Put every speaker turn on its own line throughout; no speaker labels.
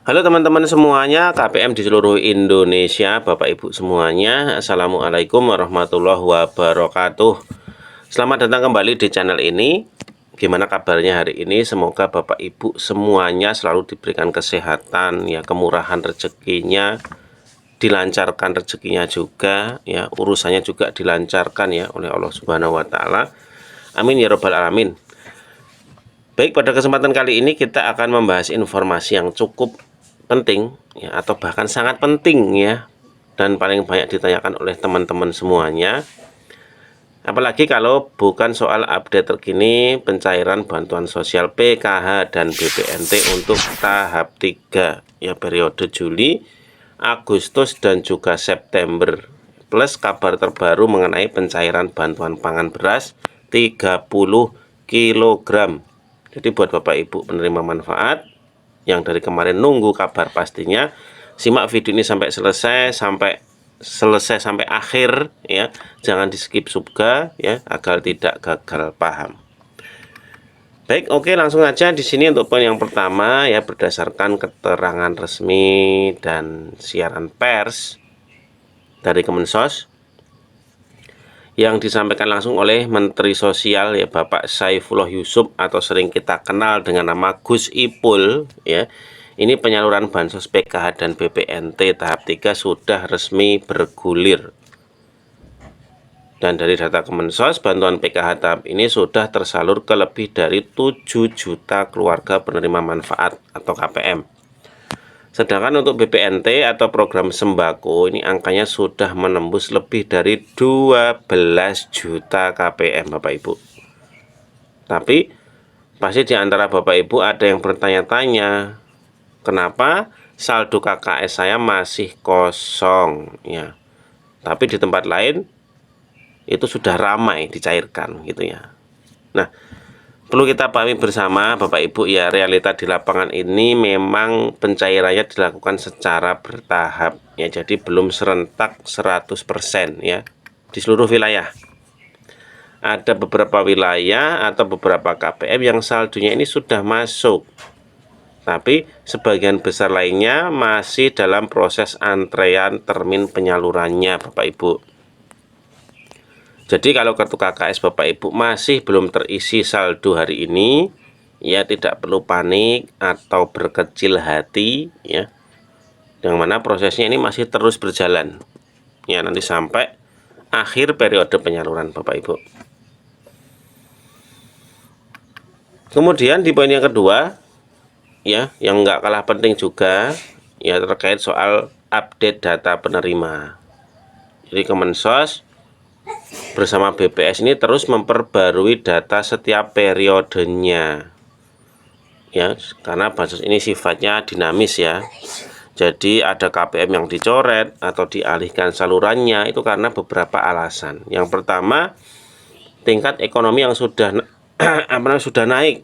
Halo teman-teman semuanya, KPM di seluruh Indonesia, Bapak Ibu semuanya. Assalamualaikum warahmatullahi wabarakatuh. Selamat datang kembali di channel ini. Gimana kabarnya hari ini? Semoga Bapak Ibu semuanya selalu diberikan kesehatan, ya, kemurahan rezekinya, dilancarkan rezekinya juga, ya, urusannya juga dilancarkan ya oleh Allah Subhanahu wa taala. Amin ya robbal alamin. Baik, pada kesempatan kali ini kita akan membahas informasi yang cukup penting ya, atau bahkan sangat penting ya, dan paling banyak ditanyakan oleh teman-teman semuanya. Apalagi kalau bukan soal update terkini pencairan bantuan sosial PKH dan BPNT untuk tahap 3 ya, periode Juli, Agustus dan juga September, plus kabar terbaru mengenai pencairan bantuan pangan beras 30 kg. Jadi buat Bapak Ibu penerima manfaat yang dari kemarin nunggu kabar pastinya, simak video ini sampai selesai sampai akhir ya. Jangan di skip juga ya, agar tidak gagal paham. Baik, oke, langsung aja di sini untuk poin yang pertama ya, berdasarkan keterangan resmi dan siaran pers dari Kemensos yang disampaikan langsung oleh Menteri Sosial ya, Bapak Saifullah Yusuf atau sering kita kenal dengan nama Gus Ipul ya. Ini penyaluran bansos PKH dan BPNT tahap 3 sudah resmi bergulir. Dan dari data Kemensos, bantuan PKH tahap ini sudah tersalur ke lebih dari 7 juta keluarga penerima manfaat atau KPM. Sedangkan untuk BPNT atau program sembako ini angkanya sudah menembus lebih dari 12 juta KPM Bapak Ibu. Tapi pasti di antara Bapak Ibu ada yang bertanya-tanya, kenapa saldo KKS saya masih kosong ya. Tapi di tempat lain itu sudah ramai dicairkan gitu ya. Nah, perlu kita pahami bersama Bapak Ibu ya, realita di lapangan ini memang pencairannya dilakukan secara bertahap ya, jadi belum serentak 100% ya di seluruh wilayah. Ada beberapa wilayah atau beberapa KPM yang saldonya ini sudah masuk, tapi sebagian besar lainnya masih dalam proses antrean termin penyalurannya Bapak Ibu. Jadi kalau kartu KKS Bapak Ibu masih belum terisi saldo hari ini, ya tidak perlu panik atau berkecil hati ya. Yang mana prosesnya ini masih terus berjalan. Ya, nanti sampai akhir periode penyaluran Bapak Ibu. Kemudian di poin yang kedua ya, yang nggak kalah penting juga ya, terkait soal update data penerima. Jadi Kemensos bersama BPS ini terus memperbarui data setiap periodenya ya, karena bansos ini sifatnya dinamis ya. Jadi ada KPM yang dicoret atau dialihkan salurannya itu karena beberapa alasan. Yang pertama, tingkat ekonomi yang sudah sudah naik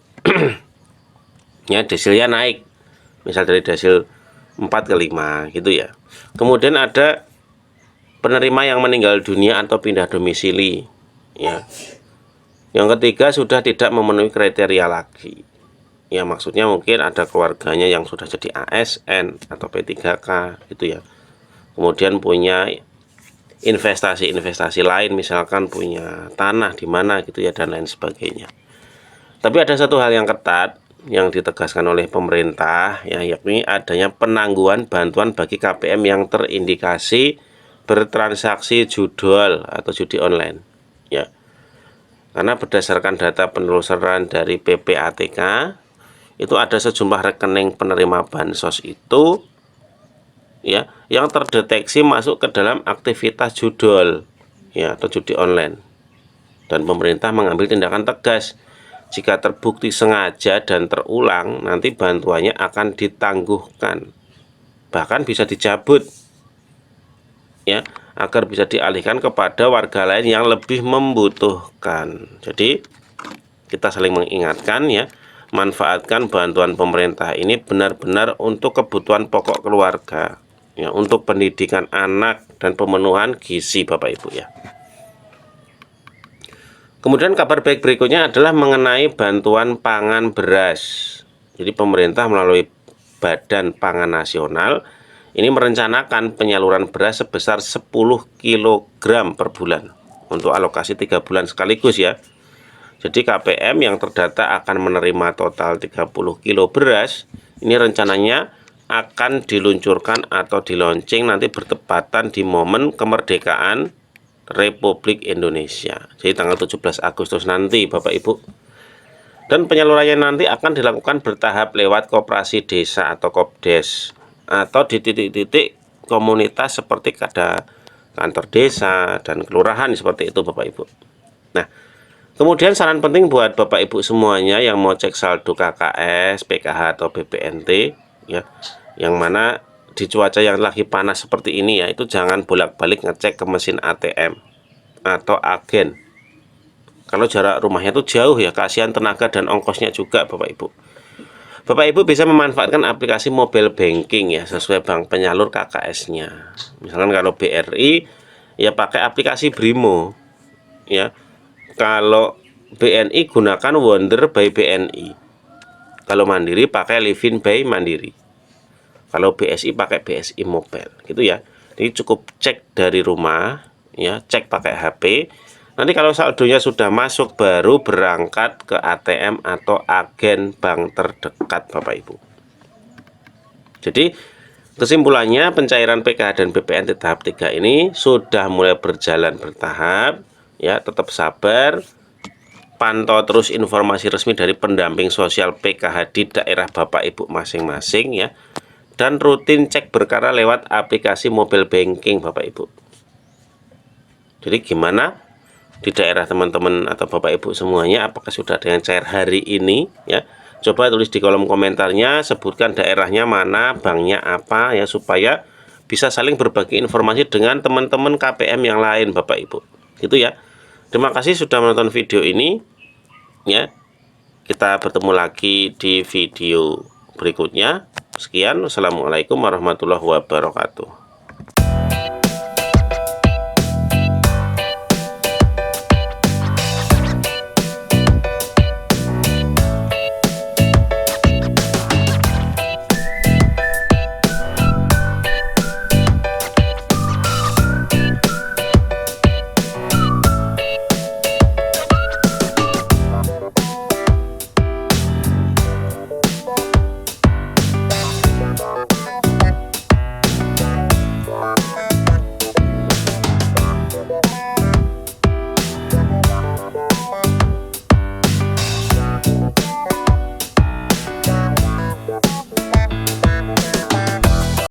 ya, desilnya naik, misal dari desil 4 ke 5 gitu ya. Kemudian ada penerima yang meninggal dunia atau pindah domisili ya. Yang ketiga, sudah tidak memenuhi kriteria lagi ya, maksudnya mungkin ada keluarganya yang sudah jadi ASN atau P3K gitu ya. Kemudian punya investasi lain, misalkan punya tanah di mana gitu ya, dan lain sebagainya. Tapi ada satu hal yang ketat yang ditegaskan oleh pemerintah ya, yakni adanya penangguhan bantuan bagi KPM yang terindikasi bertransaksi judol atau judi online ya. Karena berdasarkan data penelusuran dari PPATK, itu ada sejumlah rekening penerima bansos itu ya yang terdeteksi masuk ke dalam aktivitas judol ya atau judi online. Dan pemerintah mengambil tindakan tegas. Jika terbukti sengaja dan terulang, nanti bantuannya akan ditangguhkan, bahkan bisa dicabut ya, agar bisa dialihkan kepada warga lain yang lebih membutuhkan. Jadi kita saling mengingatkan ya, manfaatkan bantuan pemerintah ini benar-benar untuk kebutuhan pokok keluarga ya, untuk pendidikan anak dan pemenuhan gizi Bapak Ibu ya. Kemudian kabar baik berikutnya adalah mengenai bantuan pangan beras. Jadi pemerintah melalui Badan Pangan Nasional ini merencanakan penyaluran beras sebesar 10 kg per bulan untuk alokasi 3 bulan sekaligus ya. Jadi KPM yang terdata akan menerima total 30 kilo beras. Ini rencananya akan diluncurkan atau dilaunching nanti bertepatan di momen kemerdekaan Republik Indonesia. Jadi tanggal 17 Agustus nanti Bapak Ibu. Dan penyalurannya nanti akan dilakukan bertahap lewat koperasi desa atau Kopdes, atau di titik-titik komunitas seperti ada kantor desa dan kelurahan seperti itu Bapak Ibu. Nah, kemudian saran penting buat Bapak Ibu semuanya yang mau cek saldo KKS, PKH atau BPNT ya, yang mana di cuaca yang lagi panas seperti ini ya, itu jangan bolak-balik ngecek ke mesin ATM atau agen. Kalau jarak rumahnya itu jauh ya, kasihan tenaga dan ongkosnya juga Bapak Ibu. Bapak Ibu bisa memanfaatkan aplikasi mobile banking ya, sesuai bank penyalur KKS-nya. Misalkan kalau BRI ya pakai aplikasi Brimo ya. Kalau BNI gunakan Wonder by BNI. Kalau Mandiri pakai Livin by Mandiri. Kalau BSI pakai BSI Mobile, gitu ya. Jadi cukup cek dari rumah, ya, cek pakai HP. Nanti kalau saldonya sudah masuk, baru berangkat ke ATM atau agen bank terdekat, Bapak Ibu. Jadi kesimpulannya, pencairan PKH dan BPNT tahap 3 ini sudah mulai berjalan bertahap. Ya, tetap sabar, pantau terus informasi resmi dari pendamping sosial PKH di daerah Bapak Ibu masing-masing ya, dan rutin cek berkala lewat aplikasi mobile banking Bapak Ibu. Jadi gimana di daerah teman-teman atau Bapak Ibu semuanya, apakah sudah ada yang cair hari ini ya? Coba tulis di kolom komentarnya, sebutkan daerahnya mana, banknya apa ya, supaya bisa saling berbagi informasi dengan teman-teman KPM yang lain Bapak Ibu. Gitu ya. Terima kasih sudah menonton video ini ya. Kita bertemu lagi di video berikutnya. Sekian, wassalamualaikum warahmatullahi wabarakatuh.